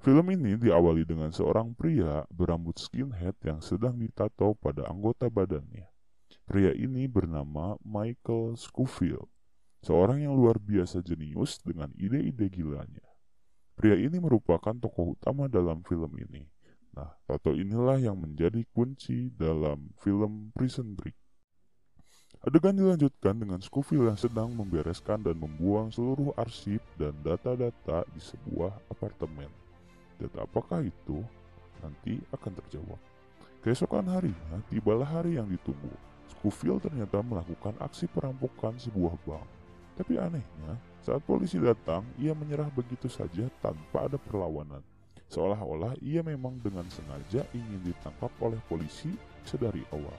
Film ini diawali dengan seorang pria berambut skinhead yang sedang ditato pada anggota badannya. Pria ini bernama Michael Scofield, seorang yang luar biasa jenius dengan ide-ide gilanya. Pria ini merupakan tokoh utama dalam film ini. Nah, tato inilah yang menjadi kunci dalam film Prison Break. Adegan dilanjutkan dengan Scofield yang sedang membereskan dan membuang seluruh arsip dan data-data di sebuah apartemen. Data apakah itu? Nanti akan terjawab. Keesokan harinya, tibalah hari yang ditunggu. Scofield ternyata melakukan aksi perampokan sebuah bank. Tapi anehnya, saat polisi datang, ia menyerah begitu saja tanpa ada perlawanan. Seolah-olah ia memang dengan sengaja ingin ditangkap oleh polisi sedari awal.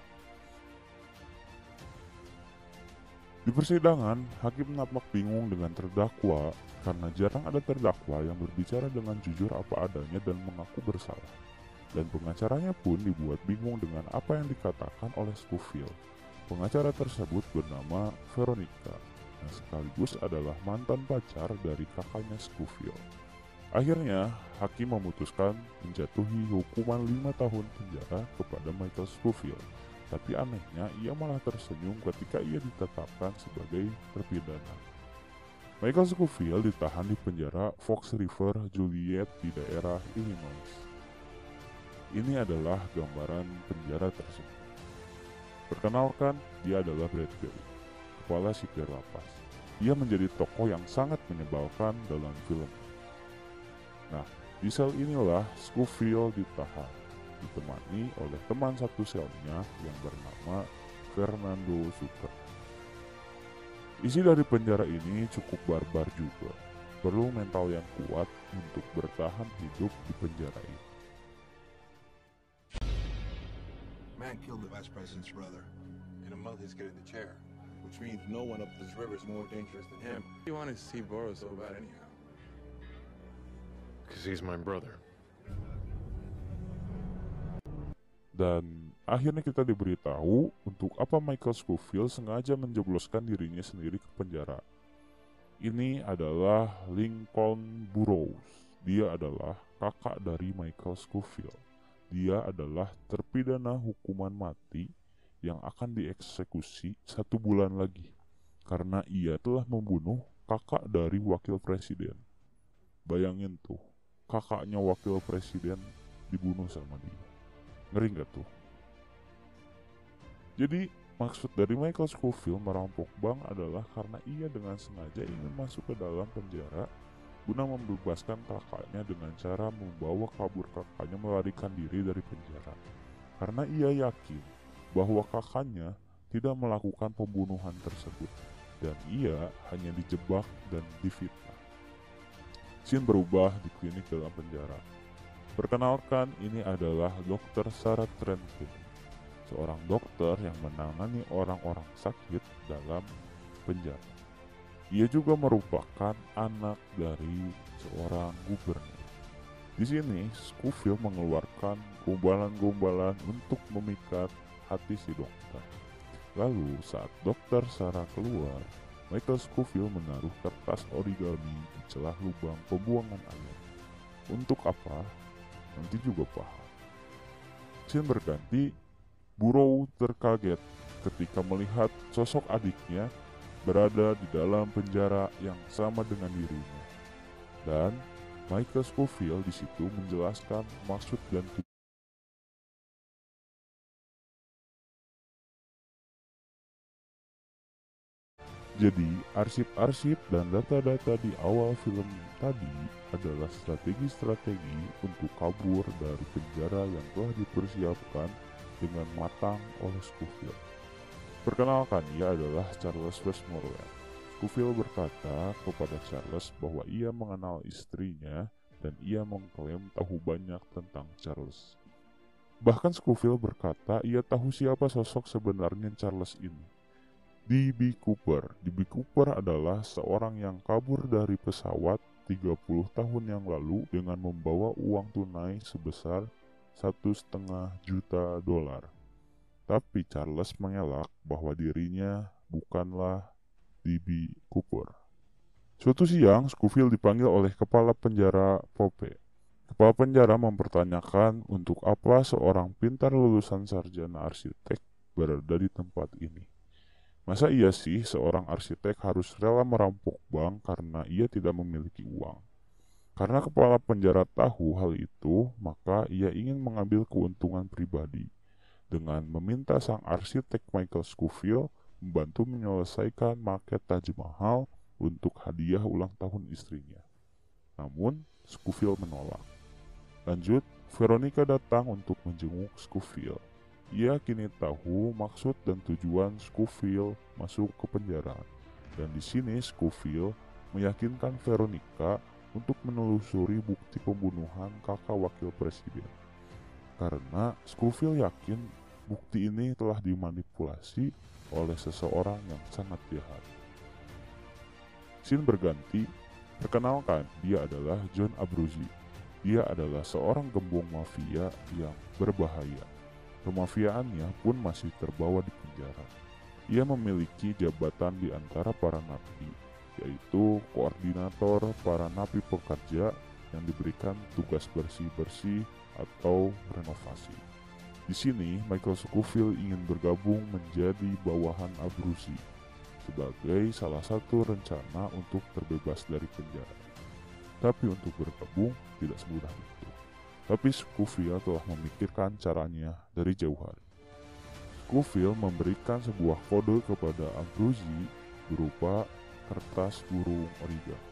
Di persidangan, hakim nampak bingung dengan terdakwa karena jarang ada terdakwa yang berbicara dengan jujur apa adanya dan mengaku bersalah. Dan pengacaranya pun dibuat bingung dengan apa yang dikatakan oleh Scofield. Pengacara tersebut bernama Veronica, yang sekaligus adalah mantan pacar dari kakaknya Scofield. Akhirnya, hakim memutuskan menjatuhi hukuman 5 tahun penjara kepada Michael Scofield. Tapi anehnya, ia malah tersenyum ketika ia ditetapkan sebagai terpidana. Michael Scofield ditahan di penjara Fox River Juliet di daerah Illinois. Ini adalah gambaran penjara tersebut. Perkenalkan, dia adalah Bradbury, kepala sipir lapas. Ia menjadi tokoh yang sangat menyebalkan dalam film. Nah, di sel inilah Scofield ditahan, ditemani oleh teman satu selnya yang bernama Fernando Suter. Isi dari penjara ini cukup barbar juga. Perlu mental yang kuat untuk bertahan hidup di penjara ini. Man killed the vice president's brother. In a month, he's getting the chair, which means no one up this river is more dangerous than him. You want to see Boros so bad anyhow? Because he's my brother. Dan akhirnya kita diberitahu untuk apa Michael Scofield sengaja menjebloskan dirinya sendiri ke penjara. Ini adalah Lincoln Burrows. Dia adalah kakak dari Michael Scofield. Dia adalah terpidana hukuman mati yang akan dieksekusi 1 bulan lagi karena ia telah membunuh kakak dari wakil presiden. Bayangin tuh, kakaknya wakil presiden dibunuh sama dia. Ngeri gak tuh? Jadi maksud dari Michael Scofield merampok bank adalah karena ia dengan sengaja ingin masuk ke dalam penjara guna membebaskan kakaknya dengan cara membawa kabur kakaknya melarikan diri dari penjara. Karena ia yakin bahwa kakaknya tidak melakukan pembunuhan tersebut dan ia hanya dijebak dan difitnah. Scene berubah di klinik dalam penjara. Perkenalkan, ini adalah Dr. Sarah Trentin, seorang dokter yang menangani orang-orang sakit dalam penjara. Ia juga merupakan anak dari seorang gubernur. Di sini, Scofield mengeluarkan gombalan-gombalan untuk memikat hati si dokter. Lalu, saat dokter Sarah keluar, Michael Scofield menaruh kertas origami di celah lubang pembuangan air. Untuk apa? Nanti juga paham. Scene berganti, Burrow terkaget ketika melihat sosok adiknya berada di dalam penjara yang sama dengan dirinya. Dan Michael Scofield di situ menjelaskan maksud dan tujuan. Jadi, arsip-arsip dan data-data di awal film tadi adalah strategi-strategi untuk kabur dari penjara yang telah dipersiapkan dengan matang oleh Scofield. Perkenalkan, ia adalah Charles Westmoreland. Scofield berkata kepada Charles bahwa ia mengenal istrinya dan ia mengklaim tahu banyak tentang Charles. Bahkan Scofield berkata ia tahu siapa sosok sebenarnya Charles ini. D.B. Cooper. D.B. Cooper adalah seorang yang kabur dari pesawat 30 tahun yang lalu dengan membawa uang tunai sebesar $1,5 juta. Tapi Charles mengelak bahwa dirinya bukanlah D.B. Cooper. Suatu siang, Scofield dipanggil oleh kepala penjara Pope. Kepala penjara mempertanyakan untuk apa seorang pintar lulusan sarjana arsitek berada di tempat ini. Masa iya sih seorang arsitek harus rela merampok bank karena ia tidak memiliki uang? Karena kepala penjara tahu hal itu, maka ia ingin mengambil keuntungan pribadi dengan meminta sang arsitek Michael Scofield membantu menyelesaikan maket Taj Mahal untuk hadiah ulang tahun istrinya. Namun, Scofield menolak. Lanjut, Veronica datang untuk menjenguk Scofield. Ia kini tahu maksud dan tujuan Scofield masuk ke penjara. Dan di sini Scofield meyakinkan Veronica untuk menelusuri bukti pembunuhan kakak wakil presiden. Karena Scofield yakin bukti ini telah dimanipulasi oleh seseorang yang sangat jahat. Scene berganti, perkenalkan dia adalah John Abruzzi. Dia adalah seorang gembong mafia yang berbahaya. Kemafiaannya pun masih terbawa di penjara. Ia memiliki jabatan di antara para napi, yaitu koordinator para napi pekerja yang diberikan tugas bersih-bersih atau renovasi. Di sini, Michael Scofield ingin bergabung menjadi bawahan Abruzzi sebagai salah satu rencana untuk terbebas dari penjara. Tapi untuk bergabung tidak semudah itu. Tapi Scofield telah memikirkan caranya dari jauh hari. Scofield memberikan sebuah kode kepada Abruzzi berupa kertas burung origami.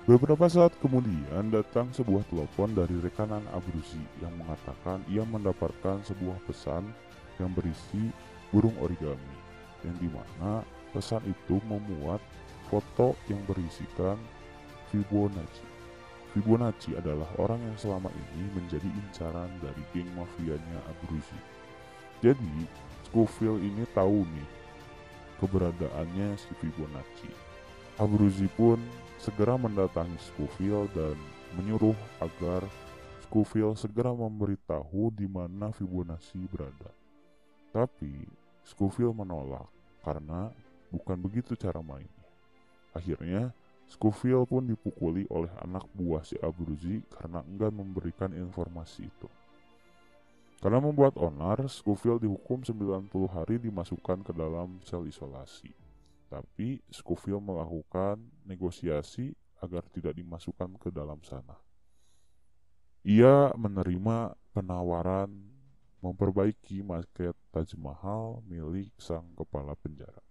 Beberapa saat kemudian datang sebuah telepon dari rekanan Abruzzi yang mengatakan ia mendapatkan sebuah pesan yang berisi burung origami, yang dimana pesan itu memuat foto yang berisikan Fibonacci. Fibonacci adalah orang yang selama ini menjadi incaran dari geng mafianya Abruzzi. Jadi, Scofield ini tahu nih keberadaannya si Fibonacci. Abruzzi pun segera mendatangi Scofield dan menyuruh agar Scofield segera memberitahu di mana Fibonacci berada. Tapi Scofield menolak karena bukan begitu cara mainnya. Akhirnya Scofield pun dipukuli oleh anak buah si Abruzzi karena enggan memberikan informasi itu. Karena membuat onar, Scofield dihukum 90 hari dimasukkan ke dalam sel isolasi. Tapi Scofield melakukan negosiasi agar tidak dimasukkan ke dalam sana. Ia menerima penawaran memperbaiki maket Taj Mahal milik sang kepala penjara.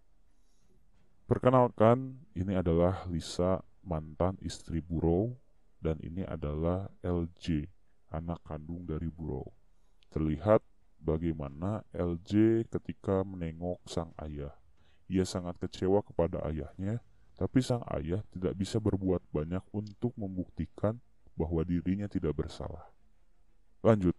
Perkenalkan, ini adalah Lisa, mantan istri Burrow, dan ini adalah LJ, anak kandung dari Burrow. Terlihat bagaimana LJ ketika menengok sang ayah. Ia sangat kecewa kepada ayahnya, tapi sang ayah tidak bisa berbuat banyak untuk membuktikan bahwa dirinya tidak bersalah. Lanjut,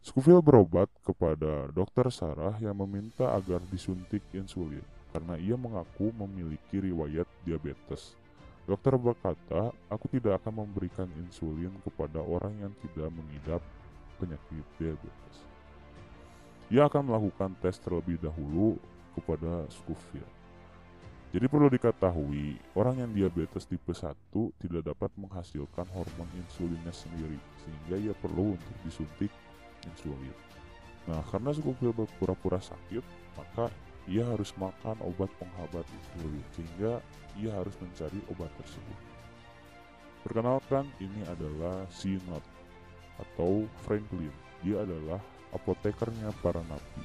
Scofield berobat kepada dokter Sarah yang meminta agar disuntik insulin karena ia mengaku memiliki riwayat diabetes. Dokter berkata, aku tidak akan memberikan insulin kepada orang yang tidak mengidap penyakit diabetes. Ia akan melakukan tes terlebih dahulu kepada Scofield. Jadi perlu diketahui, orang yang diabetes tipe 1 tidak dapat menghasilkan hormon insulinnya sendiri, sehingga ia perlu untuk disuntik insulin. Nah, karena Scofield berpura-pura sakit, maka ia harus makan obat penghambat insulin, sehingga ia harus mencari obat tersebut. Perkenalkan, ini adalah Sinot atau Franklin. Dia adalah apotekernya para napi,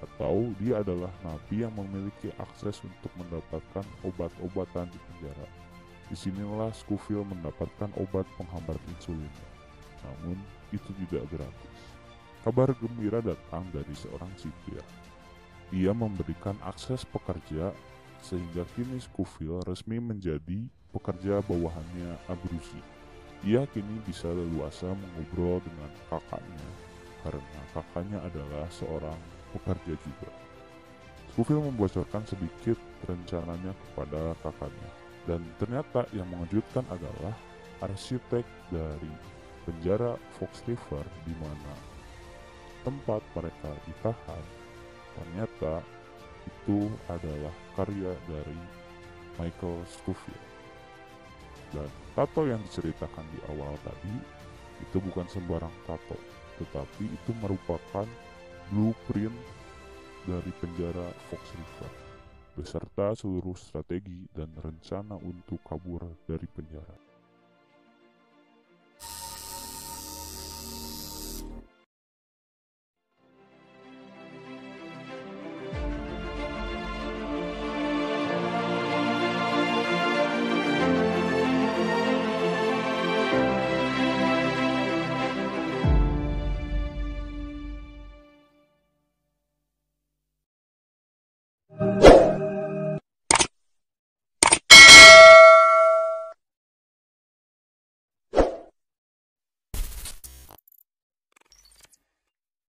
atau dia adalah napi yang memiliki akses untuk mendapatkan obat-obatan di penjara. Disinilah Scofield mendapatkan obat penghambat insulin. Namun, itu tidak gratis. Kabar gembira datang dari seorang sipir. Ia memberikan akses pekerja sehingga kini Scofield resmi menjadi pekerja bawahannya Abruzzi. Ia kini bisa leluasa mengobrol dengan kakaknya karena kakaknya adalah seorang pekerja juga. Scofield membocorkan sedikit rencananya kepada kakaknya, dan ternyata yang mengejutkan adalah arsitek dari penjara Fox River di mana tempat mereka ditahan, ternyata itu adalah karya dari Michael Scofield. Dan tato yang diceritakan di awal tadi Itu bukan sembarang tato, tetapi itu merupakan blueprint dari penjara Fox River, beserta seluruh strategi dan rencana untuk kabur dari penjara.